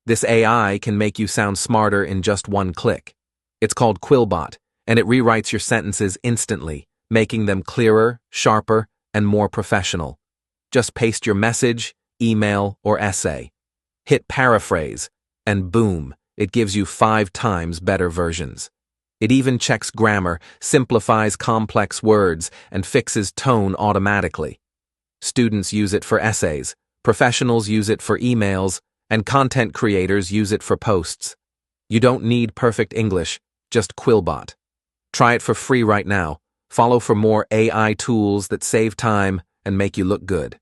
This AI can make you sound smarter in just one click. It's called Quillbot, and it rewrites your sentences instantly, making them clearer, sharper, and more professional. Just paste your message, email, or essay. Hit paraphrase, and boom, it gives you 5 times better versions. It even checks grammar, simplifies complex words, and fixes tone automatically. Students use it for essays, professionals use it for emails, and content creators use it for posts. You don't need perfect English, just Quillbot. Try it for free right now. Follow for more AI tools that save time and make you look good.